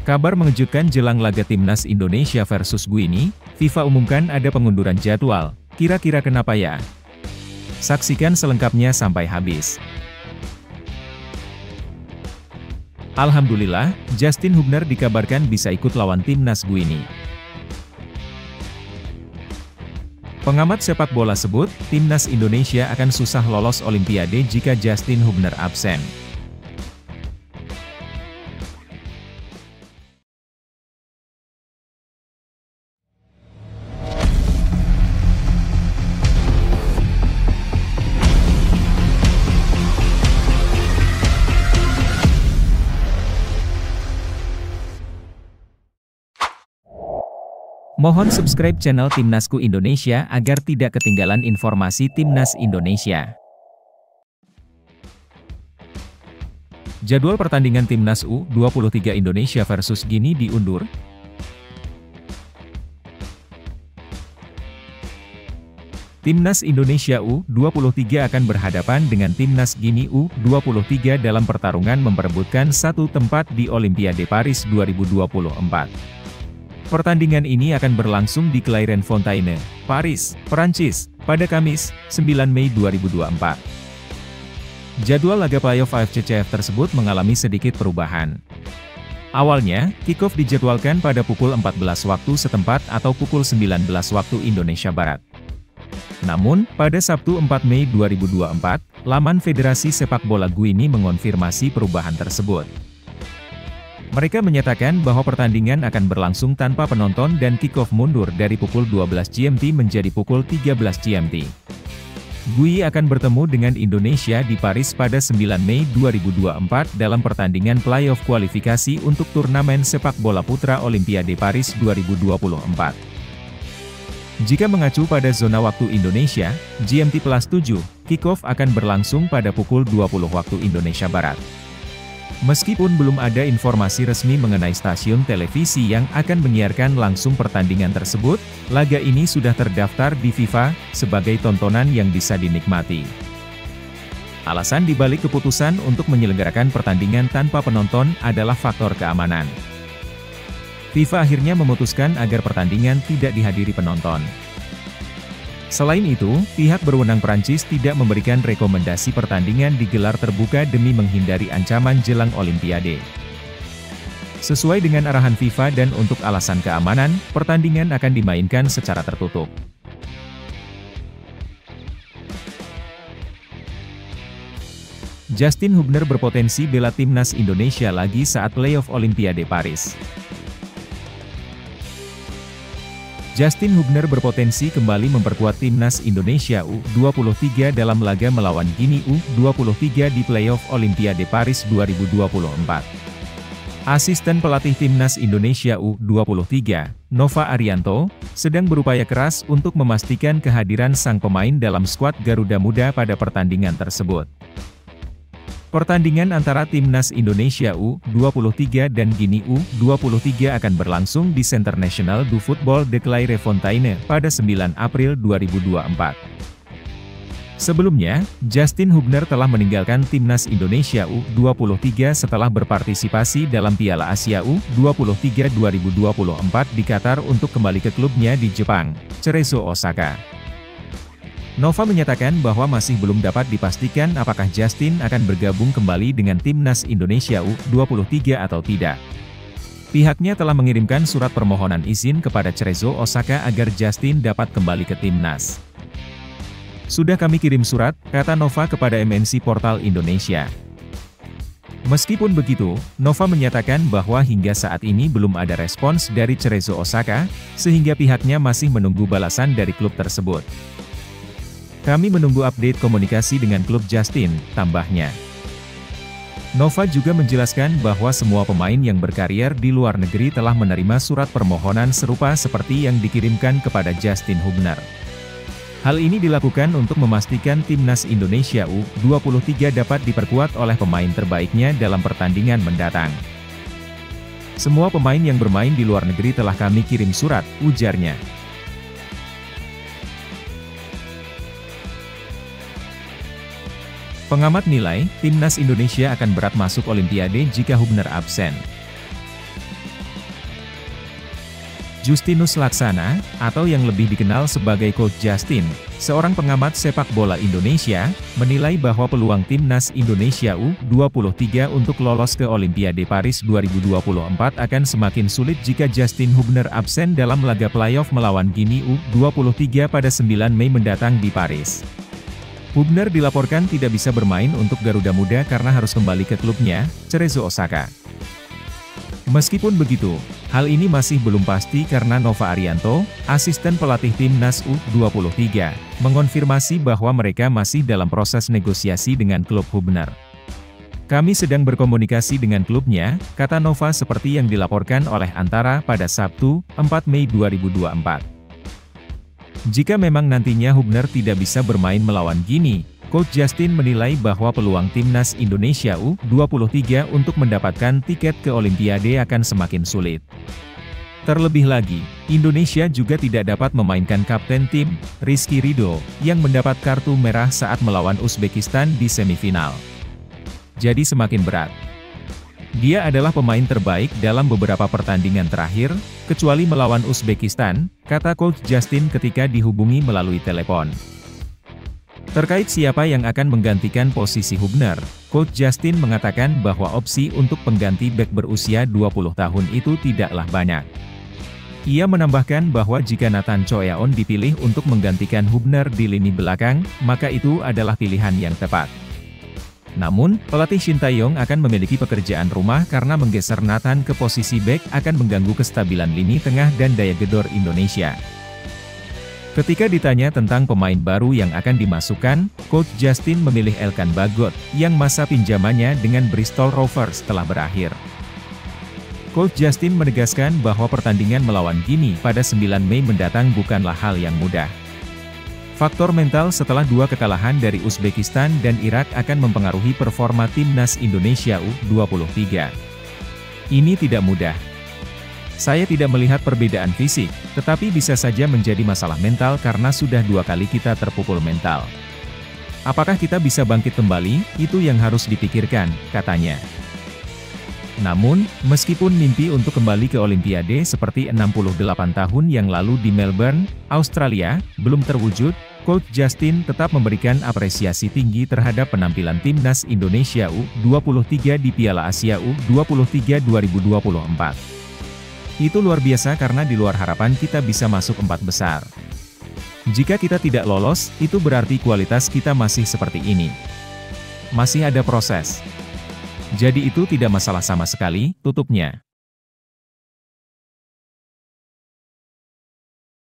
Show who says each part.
Speaker 1: Kabar mengejutkan jelang laga Timnas Indonesia versus Guinea, FIFA umumkan ada pengunduran jadwal. Kira-kira kenapa ya? Saksikan selengkapnya sampai habis. Alhamdulillah, Justin Hubner dikabarkan bisa ikut lawan Timnas Guinea. Pengamat sepak bola sebut, Timnas Indonesia akan susah lolos Olimpiade jika Justin Hubner absen. Mohon subscribe channel Timnasku Indonesia agar tidak ketinggalan informasi Timnas Indonesia. Jadwal pertandingan Timnas U23 Indonesia versus Guinea diundur. Timnas Indonesia U23 akan berhadapan dengan Timnas Guinea U23 dalam pertarungan memperebutkan satu tempat di Olimpiade Paris 2024. Pertandingan ini akan berlangsung di Clairefontaine, Paris, Perancis, pada Kamis, 9 Mei 2024. Jadwal laga playoff AFC-CF tersebut mengalami sedikit perubahan. Awalnya, kick-off dijadwalkan pada pukul 14 waktu setempat atau pukul 19 waktu Indonesia Barat. Namun, pada Sabtu 4 Mei 2024, laman Federasi Sepak Bola Guinea mengonfirmasi perubahan tersebut. Mereka menyatakan bahwa pertandingan akan berlangsung tanpa penonton dan kick-off mundur dari pukul 12 GMT menjadi pukul 13 GMT. Guinea akan bertemu dengan Indonesia di Paris pada 9 Mei 2024 dalam pertandingan playoff kualifikasi untuk turnamen sepak bola putra Olimpiade Paris 2024. Jika mengacu pada zona waktu Indonesia, GMT+7, kick-off akan berlangsung pada pukul 20 waktu Indonesia Barat. Meskipun belum ada informasi resmi mengenai stasiun televisi yang akan menyiarkan langsung pertandingan tersebut, laga ini sudah terdaftar di FIFA sebagai tontonan yang bisa dinikmati. Alasan dibalik keputusan untuk menyelenggarakan pertandingan tanpa penonton adalah faktor keamanan. FIFA akhirnya memutuskan agar pertandingan tidak dihadiri penonton. Selain itu, pihak berwenang Prancis tidak memberikan rekomendasi pertandingan digelar terbuka demi menghindari ancaman jelang Olimpiade. Sesuai dengan arahan FIFA dan untuk alasan keamanan, pertandingan akan dimainkan secara tertutup. Justin Hubner berpotensi bela Timnas Indonesia lagi saat playoff Olimpiade Paris. Justin Hubner berpotensi kembali memperkuat Timnas Indonesia U23 dalam laga melawan Guinea U23 di playoff Olimpiade Paris 2024. Asisten pelatih Timnas Indonesia U23, Nova Arianto, sedang berupaya keras untuk memastikan kehadiran sang pemain dalam skuad Garuda Muda pada pertandingan tersebut. Pertandingan antara Timnas Indonesia U23 dan Guinea U23 akan berlangsung di Centre National du Football de Clairefontaine pada 9 April 2024. Sebelumnya, Justin Hubner telah meninggalkan Timnas Indonesia U23 setelah berpartisipasi dalam Piala Asia U23 2024 di Qatar untuk kembali ke klubnya di Jepang, Cerezo Osaka. Nova menyatakan bahwa masih belum dapat dipastikan apakah Justin akan bergabung kembali dengan Timnas Indonesia U23 atau tidak. Pihaknya telah mengirimkan surat permohonan izin kepada Cerezo Osaka agar Justin dapat kembali ke Timnas. Sudah kami kirim surat, kata Nova kepada MNC Portal Indonesia. Meskipun begitu, Nova menyatakan bahwa hingga saat ini belum ada respons dari Cerezo Osaka, sehingga pihaknya masih menunggu balasan dari klub tersebut. Kami menunggu update komunikasi dengan klub Justin, tambahnya. Nova juga menjelaskan bahwa semua pemain yang berkarier di luar negeri telah menerima surat permohonan serupa seperti yang dikirimkan kepada Justin Hubner. Hal ini dilakukan untuk memastikan Timnas Indonesia U23 dapat diperkuat oleh pemain terbaiknya dalam pertandingan mendatang. Semua pemain yang bermain di luar negeri telah kami kirim surat, ujarnya. Pengamat nilai, Timnas Indonesia akan berat masuk Olimpiade jika Hubner absen. Justinus Laksana, atau yang lebih dikenal sebagai Coach Justin, seorang pengamat sepak bola Indonesia, menilai bahwa peluang timnas Indonesia U23 untuk lolos ke Olimpiade Paris 2024 akan semakin sulit jika Justin Hubner absen dalam laga playoff melawan Guinea U23 pada 9 Mei mendatang di Paris. Hubner dilaporkan tidak bisa bermain untuk Garuda Muda karena harus kembali ke klubnya, Cerezo Osaka. Meskipun begitu, hal ini masih belum pasti karena Nova Arianto, asisten pelatih timnas U23, mengonfirmasi bahwa mereka masih dalam proses negosiasi dengan klub Hubner. Kami sedang berkomunikasi dengan klubnya, kata Nova seperti yang dilaporkan oleh Antara pada Sabtu, 4 Mei 2024. Jika memang nantinya Hubner tidak bisa bermain melawan Guinea, Coach Justin menilai bahwa peluang timnas Indonesia U23 untuk mendapatkan tiket ke Olimpiade akan semakin sulit. Terlebih lagi, Indonesia juga tidak dapat memainkan kapten tim, Rizky Ridho, yang mendapat kartu merah saat melawan Uzbekistan di semifinal. Jadi semakin berat. Dia adalah pemain terbaik dalam beberapa pertandingan terakhir, kecuali melawan Uzbekistan, kata Coach Justin ketika dihubungi melalui telepon. Terkait siapa yang akan menggantikan posisi Hubner, Coach Justin mengatakan bahwa opsi untuk pengganti bek berusia 20 tahun itu tidaklah banyak. Ia menambahkan bahwa jika Nathan Choeaon dipilih untuk menggantikan Hubner di lini belakang, maka itu adalah pilihan yang tepat. Namun, pelatih Shin Tae-yong akan memiliki pekerjaan rumah karena menggeser Nathan ke posisi bek akan mengganggu kestabilan lini tengah dan daya gedor Indonesia. Ketika ditanya tentang pemain baru yang akan dimasukkan, Coach Justin memilih Elkan Bagot, yang masa pinjamannya dengan Bristol Rovers telah berakhir. Coach Justin menegaskan bahwa pertandingan melawan Guinea pada 9 Mei mendatang bukanlah hal yang mudah. Faktor mental setelah 2 kekalahan dari Uzbekistan dan Irak akan mempengaruhi performa timnas Indonesia U23. Ini tidak mudah. Saya tidak melihat perbedaan fisik, tetapi bisa saja menjadi masalah mental karena sudah 2 kali kita terpukul mental. Apakah kita bisa bangkit kembali? Itu yang harus dipikirkan, katanya. Namun, meskipun mimpi untuk kembali ke Olimpiade seperti 68 tahun yang lalu di Melbourne, Australia, belum terwujud, Coach Justin tetap memberikan apresiasi tinggi terhadap penampilan timnas Indonesia U23 di Piala Asia U23 2024. Itu luar biasa karena di luar harapan kita bisa masuk 4 besar. Jika kita tidak lolos, itu berarti kualitas kita masih seperti ini. Masih ada proses. Jadi itu tidak masalah sama sekali, tutupnya.